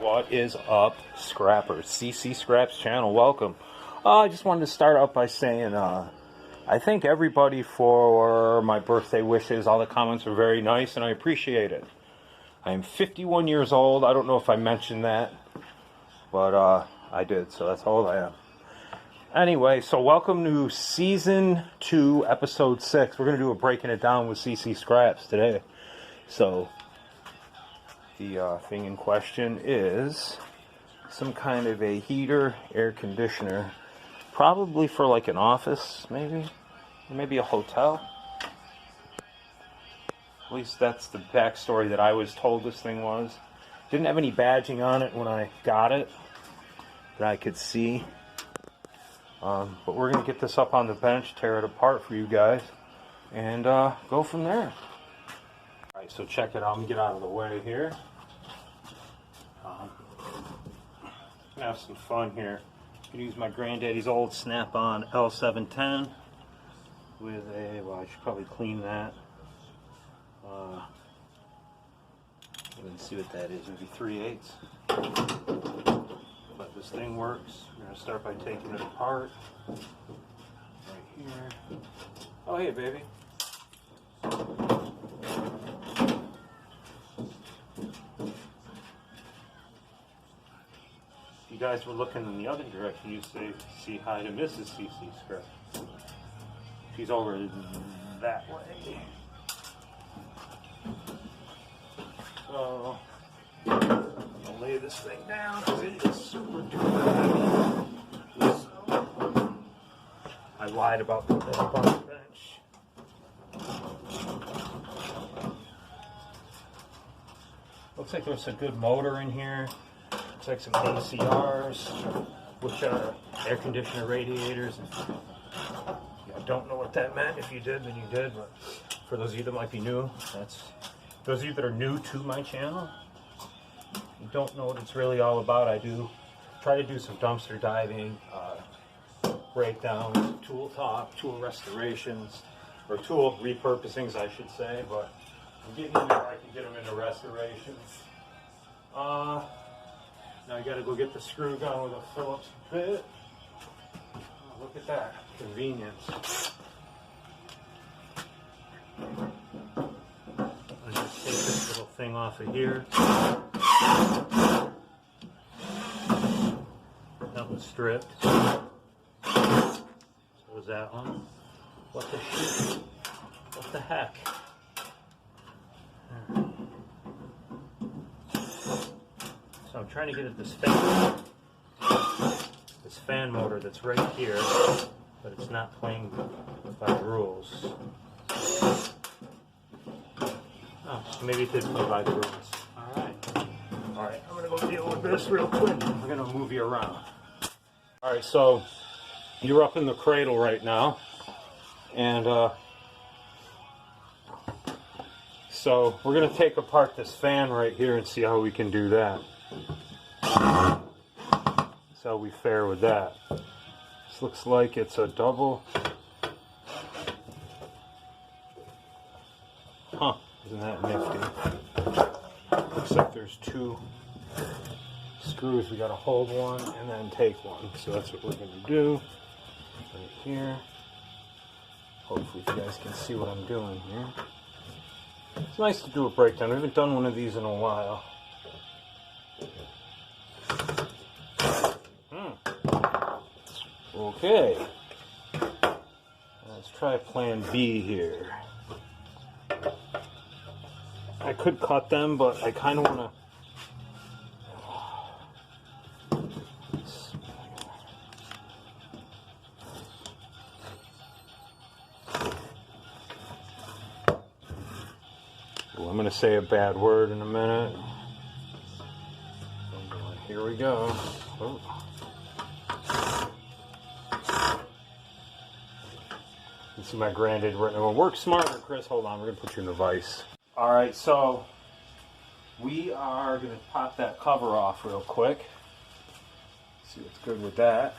What is up, scrappers? CCscraps channel, welcome. I just wanted to start out by saying I thank everybody for my birthday wishes. All the comments were very nice and I appreciate it. I am 51 years old. I don't know if I mentioned that, but I did, so that's how old I am. Anyway, so welcome to Season 2, Episode 6. We're going to do a breaking it down with CCscraps today. So, the thing in question is some kind of a heater, air conditioner, probably for like an office, maybe, or maybe a hotel. At least that's the backstory that I was told this thing was. Didn't have any badging on it when I got it that I could see. But we're going to get this up on the bench, tear it apart for you guys, and go from there. Alright, so check it out. I'm going to get out of the way here. Have some fun here. I'm going to use my granddaddy's old Snap-on L710 with a, well, I should probably clean that. Let's see what that is, maybe 3/8. But this thing works. We're going to start by taking it apart. Right here. Oh, hey, baby. If you guys were looking in the other direction, you'd see hi to Mrs. CCscraps. She's over that way. So, I'll lay this thing down because it is super duper heavy. So, I lied about putting it up on the bench. Looks like there's a good motor in here. Looks like some ACRs, which are air conditioner radiators. I don't know what that meant. If you did, then you did. But for those of you that might be new, those of you that are new to my channel, you don't know what it's really all about. I do try to do some dumpster diving, breakdowns, tool talk, tool restorations, or tool repurposings, I should say. But I'm getting in there where I can get them into restorations. Now I got to go get the screw gun with a Phillips bit. Oh, look at that convenience. I'll just take this little thing off of here. That was stripped. So was that one. What the shit? What the heck? So I'm trying to get at this fan motor that's right here, but it's not playing by the rules. Oh, so maybe it did play by the rules. Alright, I'm going to go deal with this real quick. I'm going to move you around. Alright, so you're up in the cradle right now, and so we're going to take apart this fan right here and see how we can do that. That's how we fare with that. This looks like it's a double. Huh, isn't that nifty? Looks like there's two screws. We got to hold one and then take one. So that's what we're going to do right here. Hopefully you guys can see what I'm doing here. It's nice to do a breakdown. I haven't done one of these in a while. Okay. Let's try plan B here. I could cut them, but I kind of want to... Well, I'm going to say a bad word in a minute. Here we go. Oh. You see my granddad right now. Work smarter, Chris. Hold on, we're going to put you in the vise. Alright, so we are going to pop that cover off real quick. See what's good with that.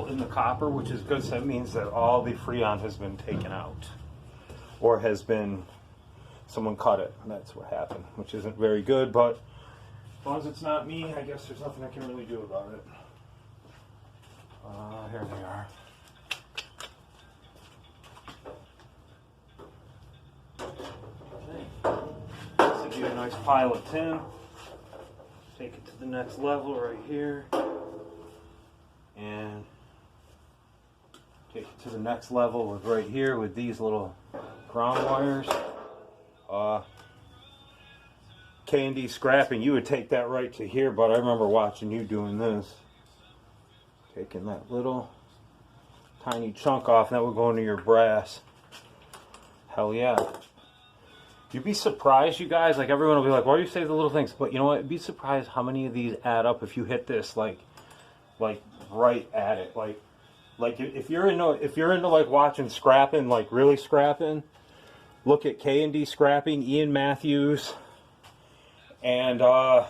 hole in the copper, which is good. So that means that all the Freon has been taken out, or has been, someone cut it. And that's what happened, which isn't very good. But as long as it's not me, I guess there's nothing I can really do about it. Here they are. This would be a nice pile of tin. Take it to the next level right here. And take it to the next level with right here with these little ground wires. K&D scrapping, you would take that right to here, but I remember watching you doing this. Taking that little tiny chunk off, and that would go into your brass. Hell yeah. You'd be surprised, you guys, like everyone will be like, why do you say the little things? But you know what, you'd be surprised how many of these add up if you hit this like right at it. Like if you're into like watching scrapping, like really scrapping, look at K&D scrapping, Ian Matthews, and oh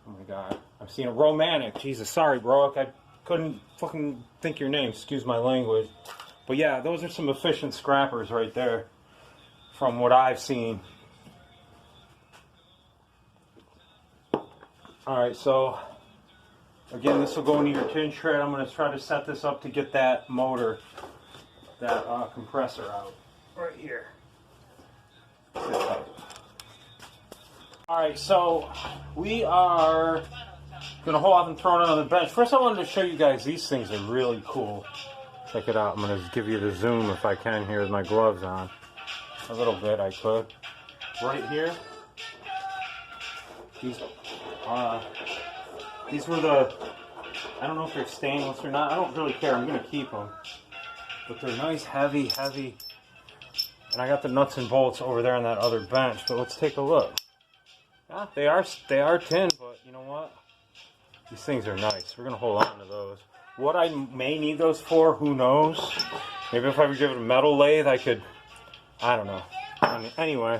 my god, I'm seeing a romantic. Jesus, sorry bro, I couldn't fucking think your name, excuse my language. But yeah, those are some efficient scrappers right there from what I've seen. Alright, so again, this will go into your tin shred. I'm going to try to set this up to get that motor, that compressor out right here. Alright, so we are going to hold off and throw it on the bench. First, I wanted to show you guys, these things are really cool. Check it out. I'm going to give you the zoom if I can here with my gloves on. A little bit, I could. Right here, these were the, I don't know if they're stainless or not. I don't really care. I'm going to keep them. But they're nice, heavy. And I got the nuts and bolts over there on that other bench. But let's take a look. Yeah, they are tin, but you know what? These things are nice. We're going to hold on to those. What I may need those for, who knows? Maybe if I were given a metal lathe, I could, I don't know. Anyway.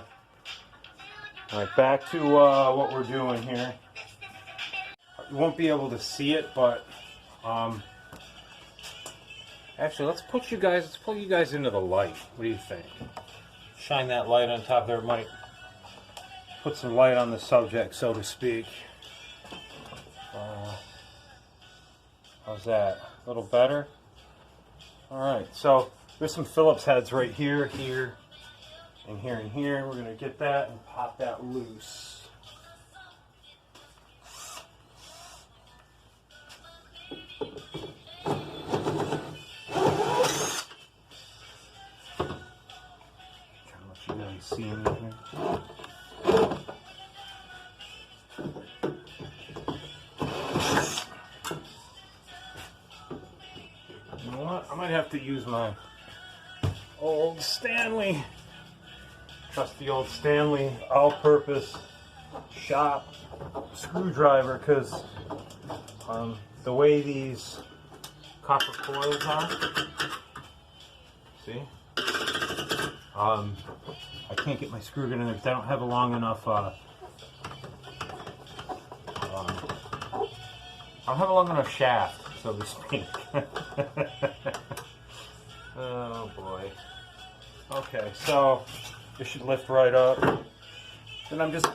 Alright, back to what we're doing here. You won't be able to see it, but actually, let's pull you guys into the light. What do you think? Shine that light on top there. It might put some light on the subject, so to speak. How's that? A little better? Alright, so there's some Phillips heads right here, and here. We're going to get that and pop that loose. See anything? You know what? I might have to use my old Stanley, trusty old Stanley all-purpose shop screwdriver, because the way these copper coils are, see? I can't get my screw gun in there because I don't have a long enough, I don't have a long enough shaft, so to speak. Oh boy. Okay, so this should lift right up. Then I'm just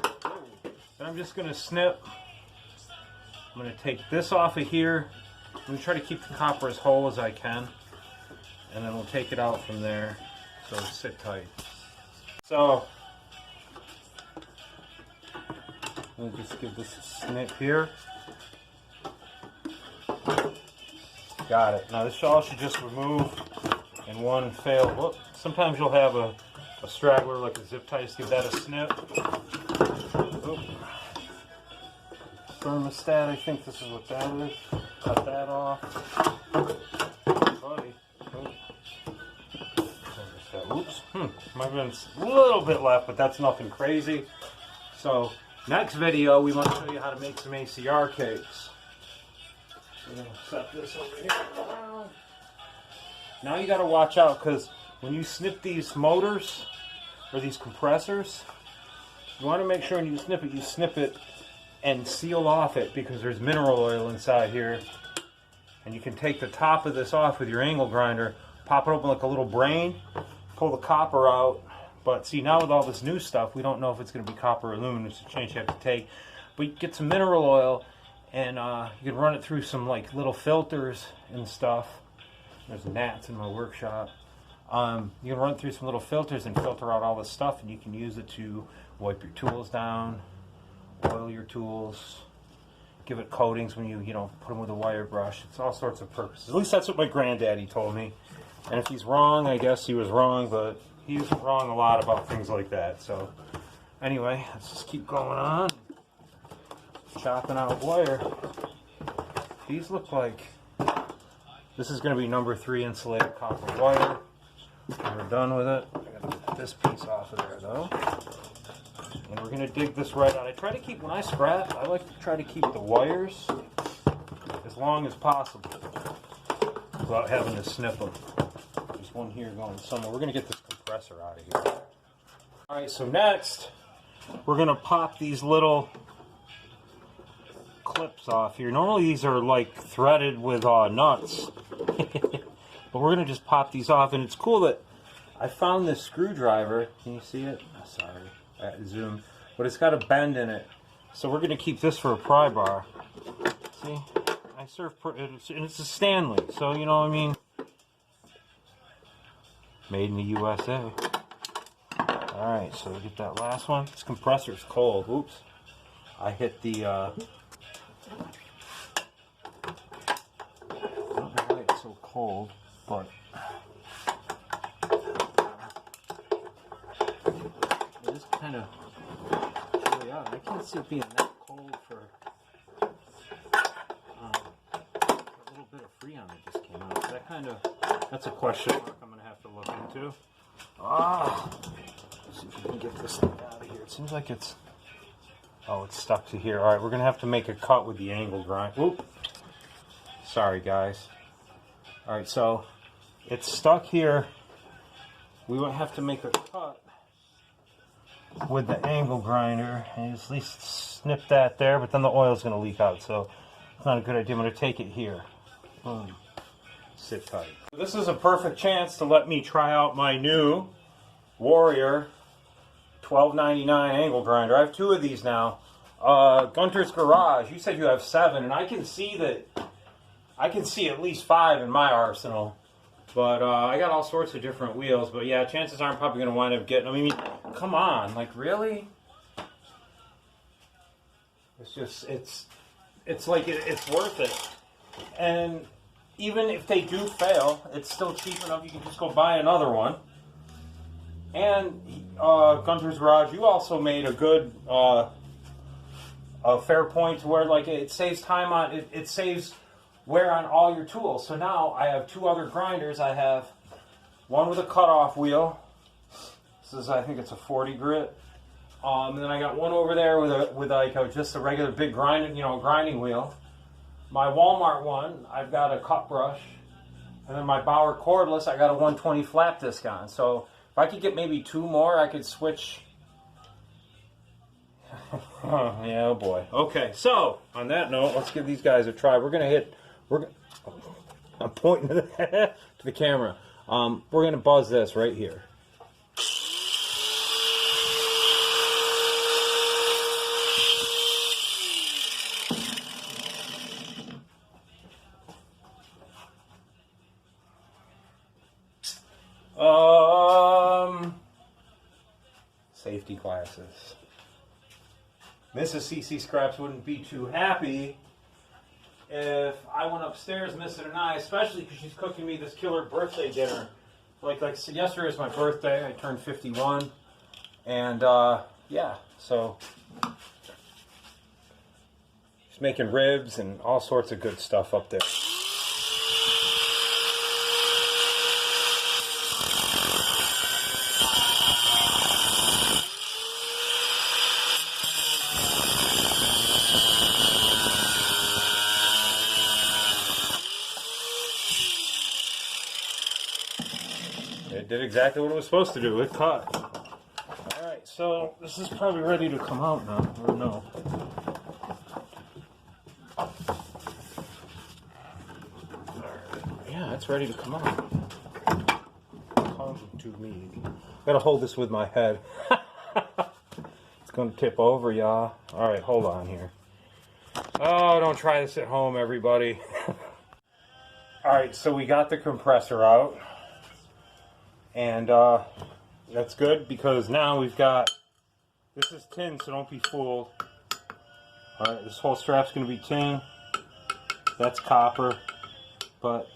gonna snip. I'm gonna take this off of here. I'm gonna try to keep the copper as whole as I can, and then we'll take it out from there. So sit tight. So let me just give this a snip here. Got it. Now this all should just remove in one fail. Whoop. Sometimes you'll have a straggler like a zip tie. Just give that a snip. Oop. Thermostat, I think this is what that is. Cut that off. Buddy. Oops. Might have been a little bit left, but that's nothing crazy. So, next video, we want to show you how to make some ACR cakes. So, we're going to set this over here. Now you got to watch out, because when you snip these motors, or these compressors, you want to make sure when you snip it and seal off it, because there's mineral oil inside here. And you can take the top of this off with your angle grinder, pop it open like a little brain, pull the copper out. But see, now with all this new stuff, we don't know if it's going to be copper or aluminum. It's a change you have to take. But you get some mineral oil, and you can run it through some like little filters and stuff. There's gnats in my workshop. You can run it through some little filters and filter out all this stuff, and you can use it to wipe your tools down, oil your tools, give it coatings when you put them with a wire brush. It's all sorts of purposes. At least that's what my granddaddy told me. And if he's wrong, I guess he was wrong, but he's wrong a lot about things like that. So anyway, let's just keep going on. Chopping out wire. These look like this is going to be number 3 insulated copper wire. When we're done with it, I got to get this piece off of there though. And we're going to dig this right out. I try to keep, when I scrap, I like to try to keep the wires as long as possible without having to snip them. There's one here going somewhere. We're going to get this compressor out of here. Alright, so next, we're going to pop these little clips off here. Normally these are like threaded with nuts. But we're going to just pop these off. And it's cool that I found this screwdriver. Can you see it? Oh, sorry. Zoom, but it's got a bend in it, so we're going to keep this for a pry bar. See, I serve, and it's a Stanley, so you know what I mean. Made in the USA. All right, so we get that last one. This compressor's cold. Oops, I hit the. I don't know why it's so cold, but. Kind of really odd. I can't see it being that cold for a little bit of Freon that just came out. That's a question mark I'm going to have to look into. Let's see if we can get this thing out of here. It seems like it's stuck to here. All right, we're going to have to make a cut with the angle grind. Whoop. Sorry, guys. All right, so it's stuck here. We will have to make a cut with the angle grinder and at least snip that there, but then the oil's going to leak out, so it's not a good idea. I'm going to take it here. Boom. Sit tight. This is a perfect chance to let me try out my new Warrior $12.99 angle grinder. I have 2 of these now. Gunter's Garage, you said you have 7, and I can see at least 5 in my arsenal. But I got all sorts of different wheels. But yeah, chances are I'm probably going to wind up getting them. I mean, come on. Like, really? It's just, it's like, it's worth it. And even if they do fail, it's still cheap enough. You can just go buy another one. And Gunter's Garage, you also made a good, a fair point to where, like, it saves time on, it saves wear on all your tools. So now I have 2 other grinders. I have one with a cutoff wheel. This is, I think it's a 40 grit. And then I got one over there with just a regular big grinding wheel. My Walmart one, I've got a cut brush. And then my Bauer cordless, I got a 120 flat disc on. So if I could get maybe 2 more, I could switch. Yeah, oh boy. Okay, so on that note, let's give these guys a try. I'm pointing to the camera. We're going to buzz this right here. Safety glasses. Mrs. CCscraps wouldn't be too happy if I went upstairs missing an eye, especially because she's cooking me this killer birthday dinner. Like yesterday was my birthday. I turned 51. And, yeah, so she's making ribs and all sorts of good stuff up there. It did exactly what it was supposed to do. It cut. Alright, so this is probably ready to come out now, or no? ready to come out. Come to me. Gotta hold this with my head. It's gonna tip over, y'all. Alright, hold on here. Oh, don't try this at home, everybody. Alright, so we got the compressor out. And that's good because now we've got, this is tin, so don't be fooled. Alright, this whole strap's going to be tin. That's copper. But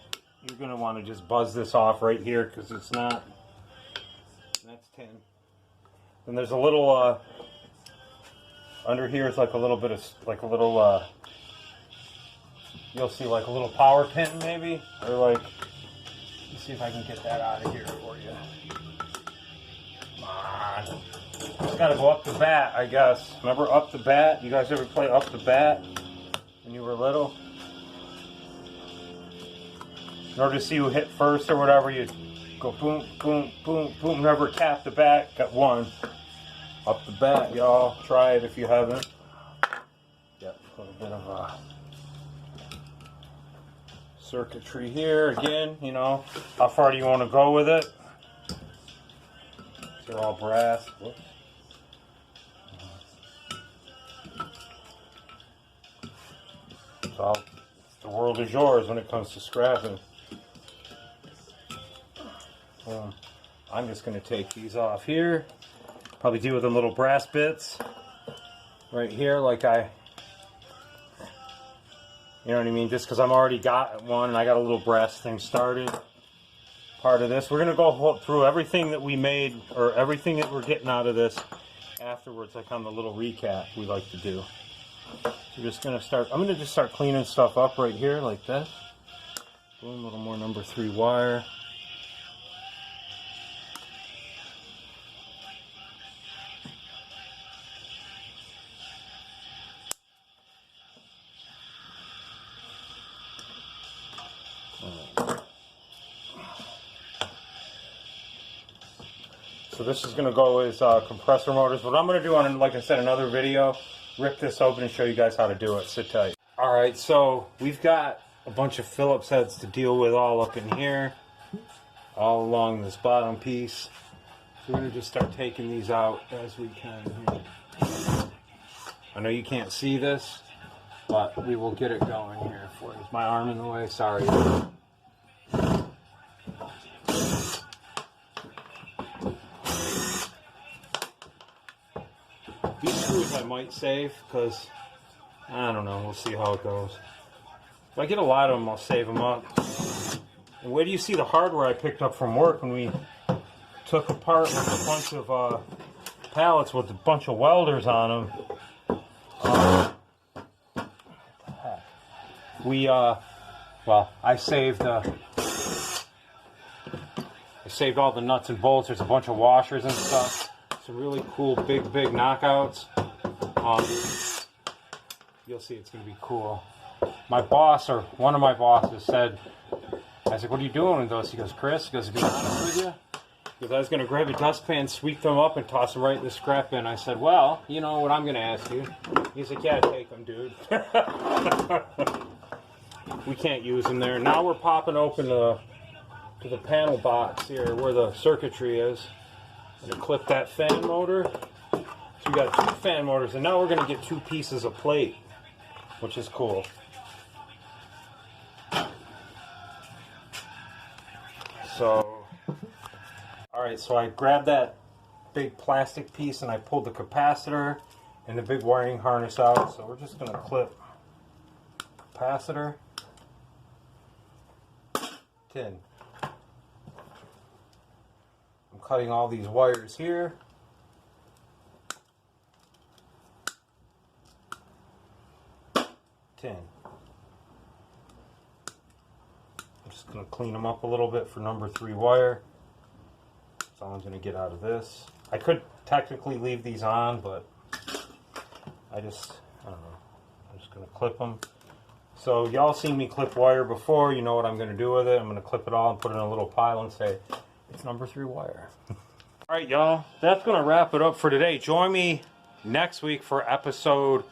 you're going to want to just buzz this off right here because it's not. That's tin. Then there's a little, under here is like a little bit of, like a little, you'll see like a little power pin maybe. Or like, let's see if I can get that out of here for you. Come on. It's got to go up the bat, I guess. Remember up the bat? You guys ever play up the bat when you were little? In order to see who hit first or whatever, you go boom, boom, boom, boom. Never tap the bat. Got one. Up the bat, y'all. Try it if you haven't. Got a little bit of circuitry here. Again, you know, how far do you want to go with it? They're all brass. Whoops. So the world is yours when it comes to scrapping. I'm just going to take these off here. Probably deal with them little brass bits right here, like you know what I mean? Just because I'm already got one and I got a little brass thing started. Part of this. We're going to go through everything that we made, or everything that we're getting out of this afterwards, like on the little recap we like to do. So we're just going to start, I'm going to just start cleaning stuff up right here like this. Boom, a little more number 3 wire. So this is going to go as compressor motors. What I'm going to do on, like I said, another video, rip this open and show you guys how to do it. Sit tight. Alright, so we've got a bunch of Phillips heads to deal with all up in here, all along this bottom piece. So we're going to just start taking these out as we can here. I know you can't see this, but we will get it going here for you. Is my arm in the way? Sorry. These screws I might save because, I don't know, we'll see how it goes. If I get a lot of them, I'll save them up. And where do you see the hardware I picked up from work when we took apart with a bunch of pallets with a bunch of welders on them? Well, I saved all the nuts and bolts. There's a bunch of washers and stuff. Some really cool big knockouts. You'll see it's going to be cool. My boss, or one of my bosses, said, I said, what are you doing with those? He goes, Chris, he goes, to be honest with you, because I was going to grab a dustpan, sweep them up, and toss them right in the scrap bin. I said, well, you know what I'm going to ask you? He's like, yeah, take them, dude. We can't use them there. Now we're popping open to the panel box here where the circuitry is. I'm going to clip that fan motor. So we got 2 fan motors, and now we're going to get 2 pieces of plate, which is cool. So, alright, so I grabbed that big plastic piece and I pulled the capacitor and the big wiring harness out. So we're just going to clip capacitor, tin. I'm cutting all these wires here. Tin. I'm just going to clean them up a little bit for number 3 wire. That's all I'm going to get out of this. I could technically leave these on, but I don't know. I'm just going to clip them. So y'all seen me clip wire before. You know what I'm going to do with it. I'm going to clip it all and put it in a little pile and say, it's number 3 wire. Alright, y'all. That's going to wrap it up for today. Join me next week for episode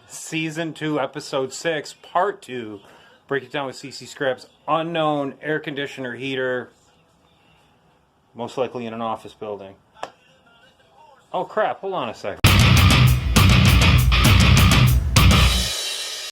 Season 2, Episode 6, Part 2 Break it down with CCscraps. Unknown air conditioner heater. Most likely in an office building. Oh crap, hold on a second.